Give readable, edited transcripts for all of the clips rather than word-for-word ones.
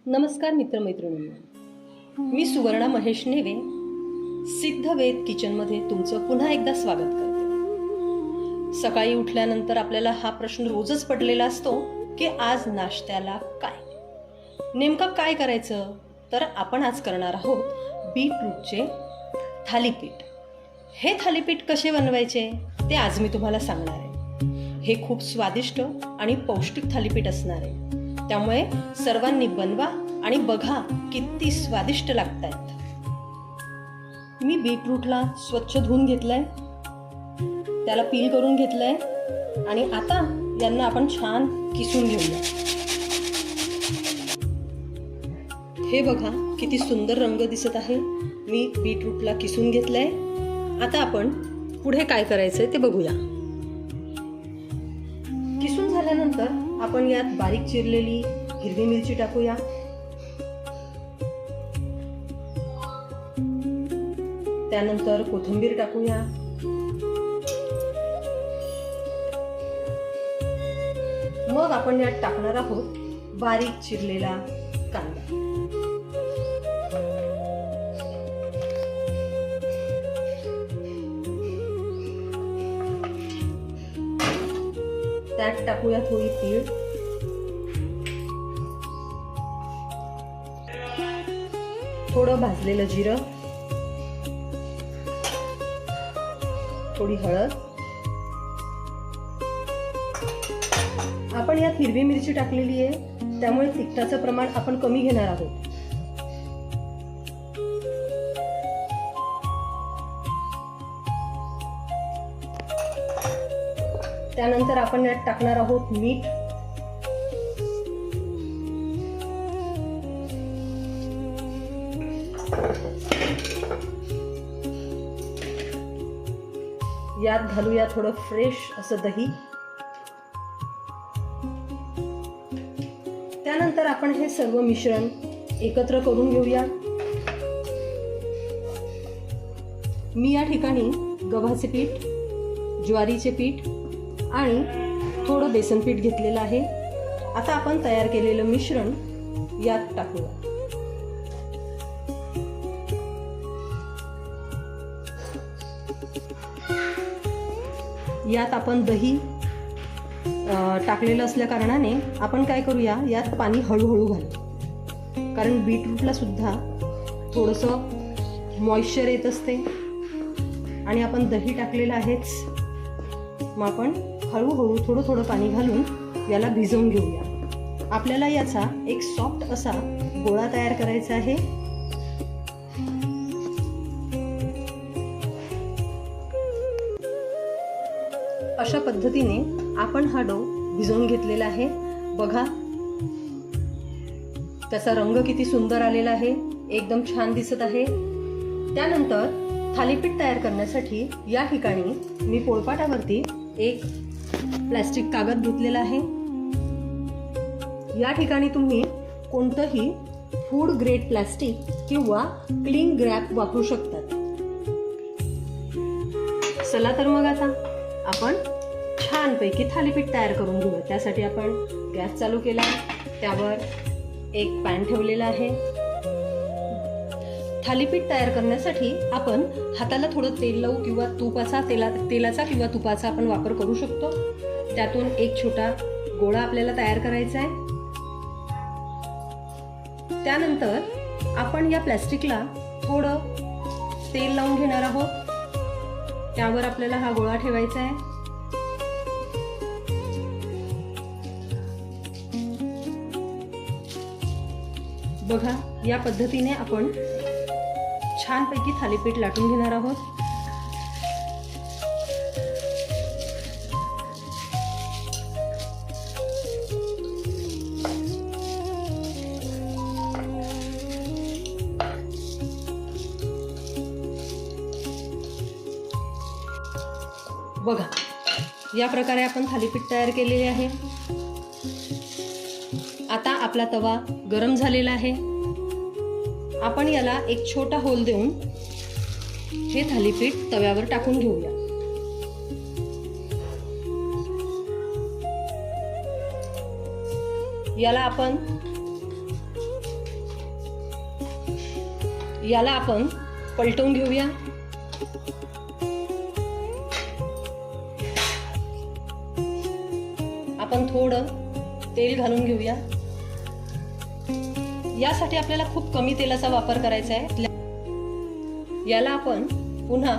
नमस्कार मित्रमैत्रिणींनो, मी सुवर्णा महेश नेवे सिद्धवेद किचनमध्ये तुमचं पुन्हा एकदा स्वागत करते। सकाळी उठल्यानंतर आपल्याला हा प्रश्न रोजच पडलेला असतो की आज नाश्त्याला काय, नेमकं काय करायचं। तर आपण आज करणार आहोत बीटरूटचे थालीपीठ। हे थालीपीठ कसे बनवायचे ते आज मी तुम्हाला सांगणार आहे। हे खूप स्वादिष्ट आणि पौष्टिक थालीपीठ असणार आहे, त्यामुळे सर्वांनी बनवा आणि बघा किती स्वादिष्ट लागतायत। मी बीटरूटला स्वच्छ धुवून घेतलंय, त्याला पील करून घेतलंय आणि आता यांना आपण छान किसून घेऊया। हे बघा किती सुंदर रंग दिसत आहे। मी बीटरूटला किसून घेतलंय। आता आपण पुढे काय करायचंय ते बघूया। किसून झाल्यानंतर आपण यात बारीक चिरलेली हिरवी मिरची टाकूया। त्यानंतर कोथिंबीर टाकूया। मग आपण यात टाकणार आहोत बारीक चिरलेला कांदा। त्यात टाकूया थोडी तीळ, थोडं भाजलेलं जिरं, थोडी हळद। आपण यात हिरवी मिरची टाकलेली आहे, त्यामुळे तिखटाचं प्रमाण आपण कमी घेणार आहोत। त्यानंतर आपण यात टाकणार आहोत मीठ, यात घालूया थोडं फ्रेश असं दही। त्यानंतर आपण हे सर्व मिश्रण एकत्र करून घेऊया। मी या ठिकाणी गव्हाचे पीठ, ज्वारीचे पीठ आणि थोडं बेसन पीठ घेतलेलं आहे। आता आपण तयार केलेलं मिश्रण यात टाकूया। यात आपण दही टाकलेलं असल्या कारणाने आपण काय करूया, यात पाणी हळूहळू घालू, कारण बीटरूटला सुद्धा थोडंसं मॉइश्चर येत असते आणि आपण दही टाकलेलं आहेच। मग आपण हळूहळू थोडं थोडं पाणी घालून याला भिजवून घेऊया। आपल्याला याचा एक सॉफ्ट असा गोळा तयार करायचा आहे। अशा पद्धतीने आपण हा डो भिजवून घेतलेला आहे। बघा त्याचा रंग किती सुंदर आलेला आहे, एकदम छान दिसत आहे। त्यानंतर थालीपीठ तयार करण्यासाठी या ठिकाणी मी पोळपाटावरती एक प्लास्टिक कागद घेतलेला आहे। या ठिकाणी तुम्ही कोणतंही फूड ग्रेड प्लास्टिक किंवा क्लीन ग्रॅप वापरू शकतात। चला तर मग आता आपण छानपैकी थालीपीठ तयार करून घेऊया। त्यासाठी आपण गॅस चालू केला, त्यावर एक पॅन ठेवलेला आहे। थालीपीठ तयार करण्यासाठी आपण हाताला थोडं तेल लावू किंवा तेलाचा किंवा तुपाचा आपण वापर करू शकतो। त्यातून एक छोटा गोळा आपल्याला तयार करायचा आहे। त्यानंतर आपण या प्लास्टिकला थोडं तेल लावून घेणार आहोत। त्यावर आपल्याला हा गोळा ठेवायचा आहे। बघा या पद्धतीने आपण छानपैकी थालीपीठ लाटून घेणार आहोत। बघा या प्रकारे आपण थालीपीठ तयार केलेले आहे। आता आपला तवा गरम झालेला आहे। आपण याला एक छोटा होल देऊन हे थालीपीठ तव्यावर टाकून घेऊया। याला आपण याला आपण पलटवून घेऊया. आपण थोडं तेल घालून घेऊया. यासाठी आपल्याला खूप कमी तेलाचा वापर करायचा आहे. याला आपण पुन्हा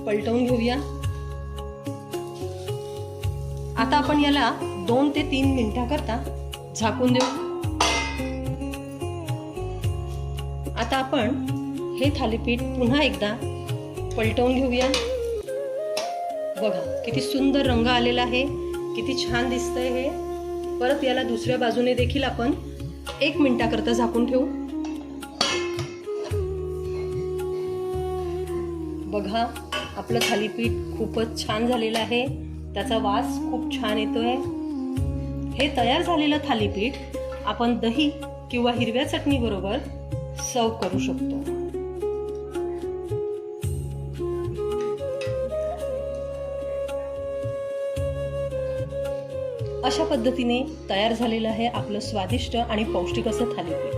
पलटवून घेऊया. आता आपण याला 2 ते 3 मिनिटाकरता झाकून देऊ. आता आपण हे थालीपीठ पुन्हा एकदा पलटवून घेऊया. बघा किती सुंदर रंग आलेला आहे, किती छान दिसतंय हे. परत याला दुसऱ्या बाजूने देखील आपण 1 मिनिटाकरता झाकून ठेवू. बघा आपलं थालीपीठ खूपच छान झालेलं आहे. त्याचा वास खूप छान येतोय. हे तयार झालेलं थालीपीठ आपण दही किंवा हिरव्या चटणी बरोबर सर्व करू शकतो. अशा पद्धतीने तयार झालेलं आहे आपलं स्वादिष्ट आणि पौष्टिक असं थालीपीठ.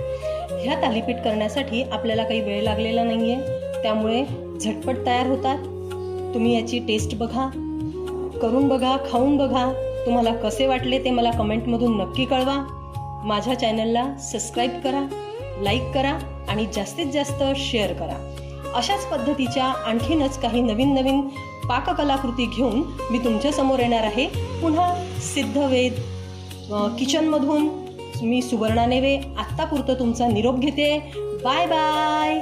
ह्या थालीपीठ करण्यासाठी आपल्याला काही वेळ लागलेला नाहीये, त्यामुळे झटपट तयार होतात. तुम्ही याची टेस्ट बघा, करून बघा, खाऊन बघा. तुम्हाला कसे वाटले ते मला कमेंटमधून नक्की कळवा. माझ्या चॅनलला सबस्क्राईब करा, लाईक करा आणि जास्तीत जास्त शेअर करा. अशाच पद्धतीच्या आणखीनच काही नवीन नवीन पाककलाकृती घेऊन मी तुमच्या समोर येणार आहे. पुन्हा सिद्धवेद किचनमधून मी सुवर्णा नेवे आत्तापुरतं तुमचा निरोप घेते. Bye bye.